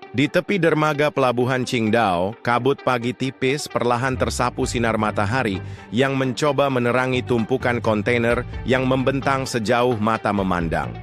Di tepi dermaga pelabuhan Qingdao, kabut pagi tipis perlahan tersapu sinar matahari yang mencoba menerangi tumpukan kontainer yang membentang sejauh mata memandang.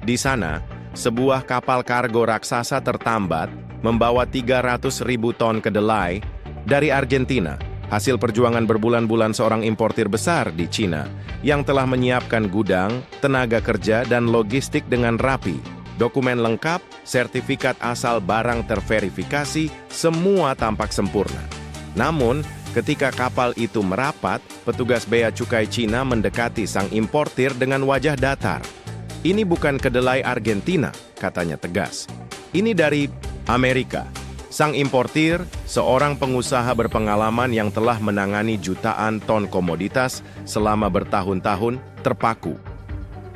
Di sana, sebuah kapal kargo raksasa tertambat membawa 300.000 ton kedelai dari Argentina, hasil perjuangan berbulan-bulan seorang importir besar di Cina yang telah menyiapkan gudang, tenaga kerja, dan logistik dengan rapi. Dokumen lengkap, sertifikat asal barang terverifikasi, semua tampak sempurna. Namun, ketika kapal itu merapat, petugas bea cukai Cina mendekati sang importir dengan wajah datar. Ini bukan kedelai Argentina, katanya tegas. Ini dari Amerika. Sang importir, seorang pengusaha berpengalaman yang telah menangani jutaan ton komoditas selama bertahun-tahun, terpaku.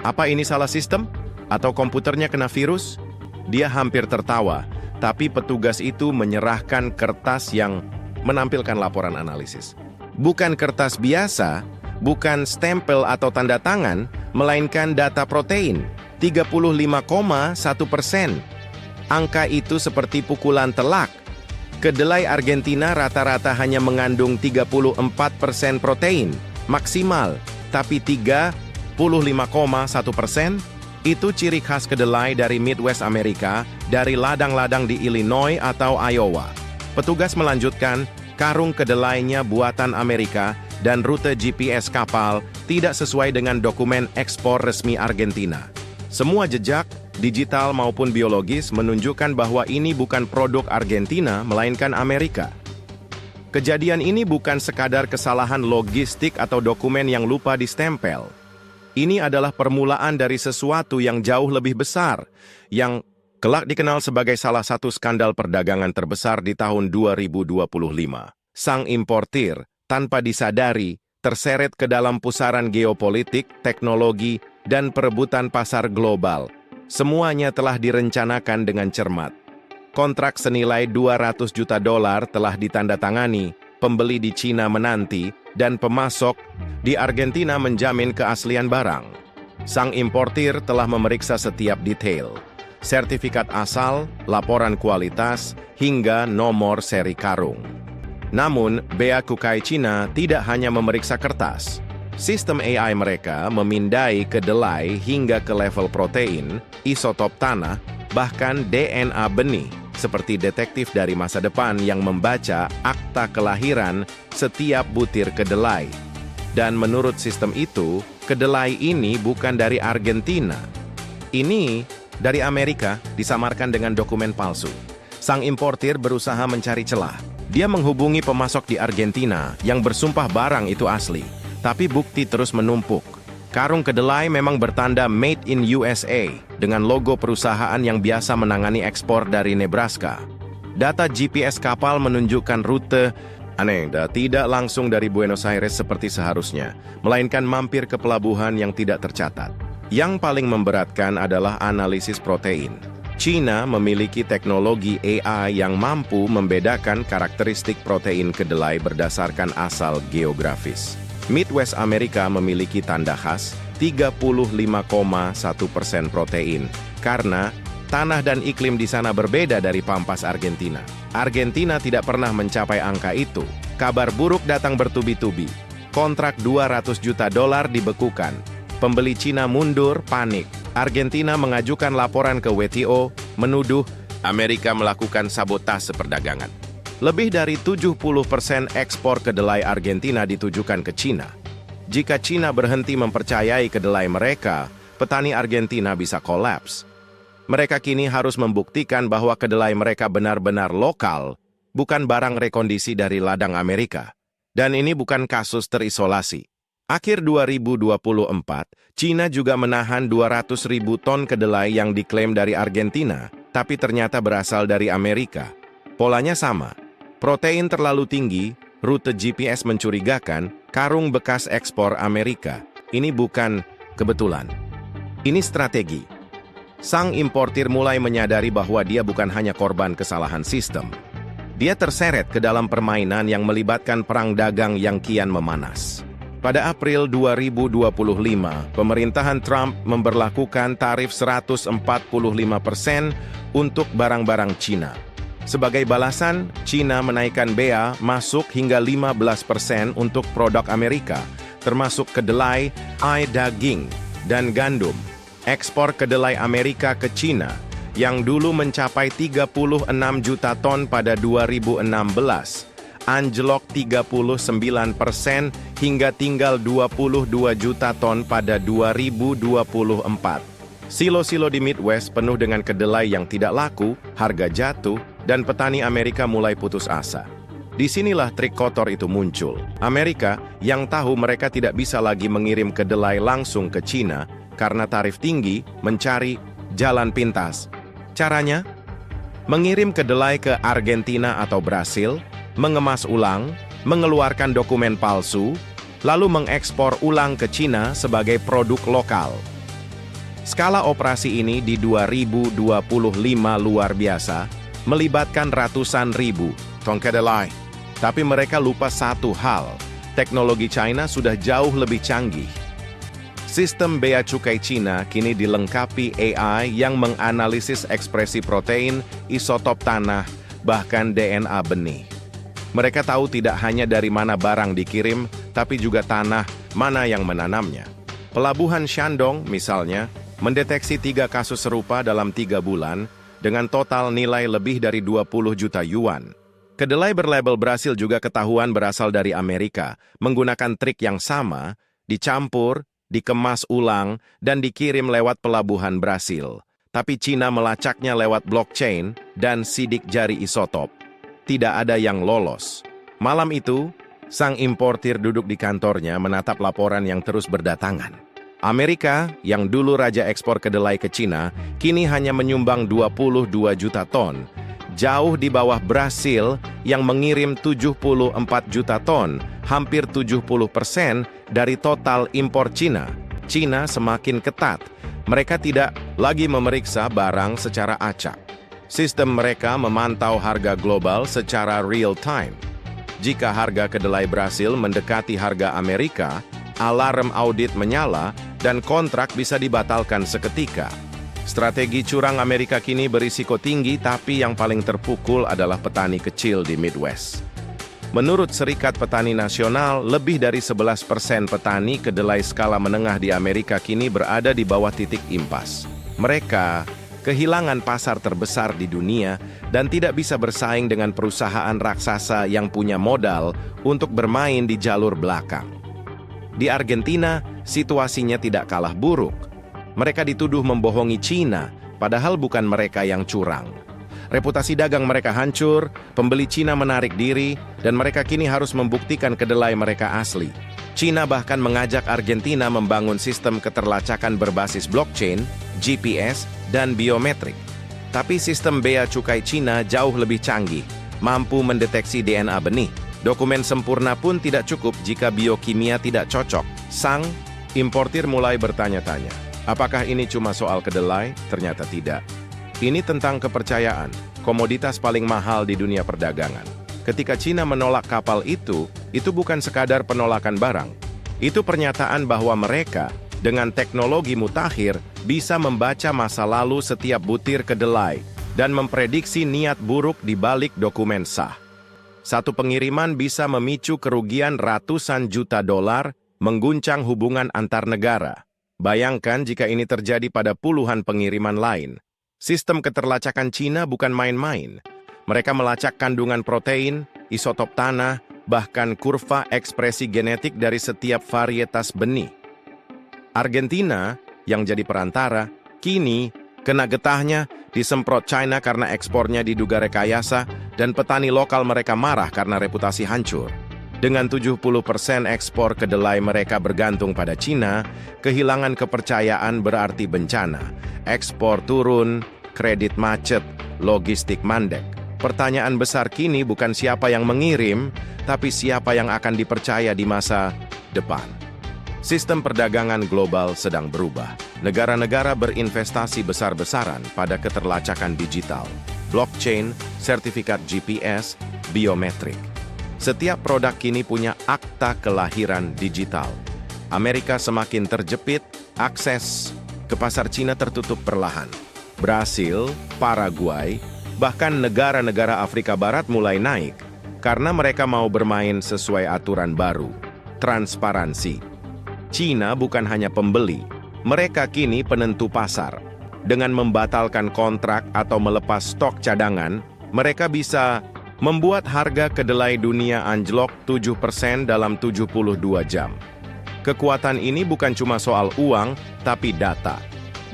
Apa ini salah sistem? Atau komputernya kena virus? Dia hampir tertawa, tapi petugas itu menyerahkan kertas yang menampilkan laporan analisis. Bukan kertas biasa, bukan stempel atau tanda tangan, melainkan data protein, 35,1%. Angka itu seperti pukulan telak. Kedelai Argentina rata-rata hanya mengandung 34% protein, maksimal, tapi 35,1%? Itu ciri khas kedelai dari Midwest Amerika, dari ladang-ladang di Illinois atau Iowa. Petugas melanjutkan, karung kedelainya buatan Amerika dan rute GPS kapal tidak sesuai dengan dokumen ekspor resmi Argentina. Semua jejak, digital maupun biologis, menunjukkan bahwa ini bukan produk Argentina, melainkan Amerika. Kejadian ini bukan sekadar kesalahan logistik atau dokumen yang lupa distempel. Ini adalah permulaan dari sesuatu yang jauh lebih besar, yang kelak dikenal sebagai salah satu skandal perdagangan terbesar di tahun 2025. Sang importir, tanpa disadari, terseret ke dalam pusaran geopolitik, teknologi, dan perebutan pasar global. Semuanya telah direncanakan dengan cermat. Kontrak senilai $200 juta telah ditandatangani, pembeli di Cina menanti, dan pemasok di Argentina menjamin keaslian barang. Sang importir telah memeriksa setiap detail, sertifikat asal, laporan kualitas, hingga nomor seri karung. Namun, Bea Cukai Cina tidak hanya memeriksa kertas. Sistem AI mereka memindai kedelai hingga ke level protein, isotop tanah, bahkan DNA benih, seperti detektif dari masa depan yang membaca akta kelahiran setiap butir kedelai. Dan menurut sistem itu, kedelai ini bukan dari Argentina. Ini dari Amerika, disamarkan dengan dokumen palsu. Sang importir berusaha mencari celah. Dia menghubungi pemasok di Argentina yang bersumpah barang itu asli, tapi bukti terus menumpuk. Karung kedelai memang bertanda Made in USA dengan logo perusahaan yang biasa menangani ekspor dari Nebraska. Data GPS kapal menunjukkan rute tidak langsung dari Buenos Aires seperti seharusnya, melainkan mampir ke pelabuhan yang tidak tercatat. Yang paling memberatkan adalah analisis protein. Cina memiliki teknologi AI yang mampu membedakan karakteristik protein kedelai berdasarkan asal geografis. Midwest Amerika memiliki tanda khas 35,1% protein karena tanah dan iklim di sana berbeda dari pampas Argentina. Argentina tidak pernah mencapai angka itu. Kabar buruk datang bertubi-tubi. Kontrak $200 juta dibekukan. Pembeli Cina mundur, panik. Argentina mengajukan laporan ke WTO, menuduh Amerika melakukan sabotase perdagangan. Lebih dari 70% ekspor kedelai Argentina ditujukan ke Cina. Jika Cina berhenti mempercayai kedelai mereka, petani Argentina bisa kolaps. Mereka kini harus membuktikan bahwa kedelai mereka benar-benar lokal, bukan barang rekondisi dari ladang Amerika. Dan ini bukan kasus terisolasi. Akhir 2024, Cina juga menahan 200.000 ton kedelai yang diklaim dari Argentina, tapi ternyata berasal dari Amerika. Polanya sama. Protein terlalu tinggi, rute GPS mencurigakan, karung bekas ekspor Amerika. Ini bukan kebetulan. Ini strategi. Sang importir mulai menyadari bahwa dia bukan hanya korban kesalahan sistem. Dia terseret ke dalam permainan yang melibatkan perang dagang yang kian memanas. Pada April 2025, pemerintahan Trump memberlakukan tarif 145% untuk barang-barang Cina. Sebagai balasan, Cina menaikkan bea masuk hingga 15% untuk produk Amerika, termasuk kedelai, daging, dan gandum. Ekspor kedelai Amerika ke Cina yang dulu mencapai 36 juta ton pada 2016, anjlok 39% hingga tinggal 22 juta ton pada 2024. Silo-silo di Midwest penuh dengan kedelai yang tidak laku, harga jatuh, dan petani Amerika mulai putus asa. Disinilah trik kotor itu muncul. Amerika yang tahu mereka tidak bisa lagi mengirim kedelai langsung ke Cina karena tarif tinggi, mencari jalan pintas. Caranya? Mengirim kedelai ke Argentina atau Brasil, mengemas ulang, mengeluarkan dokumen palsu, lalu mengekspor ulang ke Cina sebagai produk lokal. Skala operasi ini di 2025 luar biasa, melibatkan ratusan ribu ton kedelai. Tapi mereka lupa satu hal, teknologi China sudah jauh lebih canggih. Sistem bea cukai Cina kini dilengkapi AI yang menganalisis ekspresi protein, isotop tanah, bahkan DNA benih. Mereka tahu tidak hanya dari mana barang dikirim, tapi juga tanah mana yang menanamnya. Pelabuhan Shandong, misalnya, mendeteksi 3 kasus serupa dalam 3 bulan, dengan total nilai lebih dari 20 juta yuan. Kedelai berlabel Brasil juga ketahuan berasal dari Amerika, menggunakan trik yang sama, dicampur, dikemas ulang, dan dikirim lewat pelabuhan Brasil. Tapi Cina melacaknya lewat blockchain dan sidik jari isotop. Tidak ada yang lolos. Malam itu, sang importir duduk di kantornya menatap laporan yang terus berdatangan. Amerika, yang dulu raja ekspor kedelai ke Cina, kini hanya menyumbang 22 juta ton. Jauh di bawah Brasil yang mengirim 74 juta ton, hampir 70% dari total impor Cina. Cina semakin ketat. Mereka tidak lagi memeriksa barang secara acak. Sistem mereka memantau harga global secara real-time. Jika harga kedelai Brasil mendekati harga Amerika, alarm audit menyala dan kontrak bisa dibatalkan seketika. Strategi curang Amerika kini berisiko tinggi, tapi yang paling terpukul adalah petani kecil di Midwest. Menurut Serikat Petani Nasional, lebih dari 11% petani kedelai skala menengah di Amerika kini berada di bawah titik impas. Mereka kehilangan pasar terbesar di dunia dan tidak bisa bersaing dengan perusahaan raksasa yang punya modal untuk bermain di jalur belakang. Di Argentina, situasinya tidak kalah buruk. Mereka dituduh membohongi Cina, padahal bukan mereka yang curang. Reputasi dagang mereka hancur, pembeli Cina menarik diri, dan mereka kini harus membuktikan kedelai mereka asli. Cina bahkan mengajak Argentina membangun sistem keterlacakan berbasis blockchain, GPS, dan biometrik. Tapi sistem bea cukai Cina jauh lebih canggih, mampu mendeteksi DNA benih. Dokumen sempurna pun tidak cukup jika biokimia tidak cocok. Sang importir mulai bertanya-tanya, apakah ini cuma soal kedelai? Ternyata tidak. Ini tentang kepercayaan, komoditas paling mahal di dunia perdagangan. Ketika Cina menolak kapal itu bukan sekadar penolakan barang. Itu pernyataan bahwa mereka, dengan teknologi mutakhir, bisa membaca masa lalu setiap butir kedelai dan memprediksi niat buruk di balik dokumen sah. Satu pengiriman bisa memicu kerugian ratusan juta dolar, mengguncang hubungan antar negara. Bayangkan jika ini terjadi pada puluhan pengiriman lain. Sistem keterlacakan Cina bukan main-main. Mereka melacak kandungan protein, isotop tanah, bahkan kurva ekspresi genetik dari setiap varietas benih. Argentina, yang jadi perantara, kini kena getahnya, disemprot China karena ekspornya diduga rekayasa, dan petani lokal mereka marah karena reputasi hancur. Dengan 70% ekspor kedelai mereka bergantung pada Cina, kehilangan kepercayaan berarti bencana. Ekspor turun, kredit macet, logistik mandek. Pertanyaan besar kini bukan siapa yang mengirim, tapi siapa yang akan dipercaya di masa depan. Sistem perdagangan global sedang berubah. Negara-negara berinvestasi besar-besaran pada keterlacakan digital, blockchain, sertifikat GPS, biometrik. Setiap produk kini punya akta kelahiran digital. Amerika semakin terjepit, akses ke pasar Cina tertutup perlahan. Brasil, Paraguay, bahkan negara-negara Afrika Barat mulai naik karena mereka mau bermain sesuai aturan baru, transparansi. Cina bukan hanya pembeli, mereka kini penentu pasar. Dengan membatalkan kontrak atau melepas stok cadangan, mereka bisa membuat harga kedelai dunia anjlok 7% dalam 72 jam. Kekuatan ini bukan cuma soal uang, tapi data.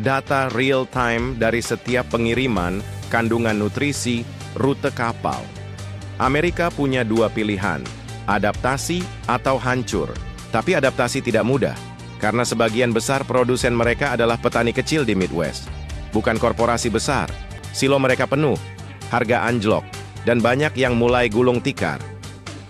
Data real-time dari setiap pengiriman, kandungan nutrisi, rute kapal. Amerika punya dua pilihan, adaptasi atau hancur. Tapi adaptasi tidak mudah, karena sebagian besar produsen mereka adalah petani kecil di Midwest. Bukan korporasi besar, silo mereka penuh, harga anjlok, dan banyak yang mulai gulung tikar.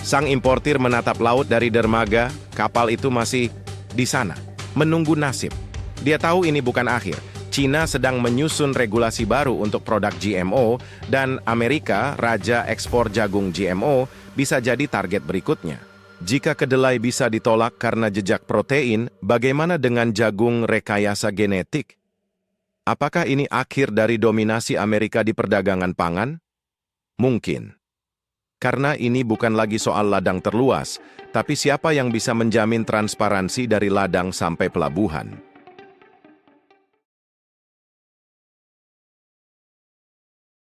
Sang importir menatap laut dari dermaga, kapal itu masih di sana, menunggu nasib. Dia tahu ini bukan akhir. Cina sedang menyusun regulasi baru untuk produk GMO, dan Amerika, raja ekspor jagung GMO, bisa jadi target berikutnya. Jika kedelai bisa ditolak karena jejak protein, bagaimana dengan jagung rekayasa genetik? Apakah ini akhir dari dominasi Amerika di perdagangan pangan? Mungkin. Karena ini bukan lagi soal ladang terluas, tapi siapa yang bisa menjamin transparansi dari ladang sampai pelabuhan.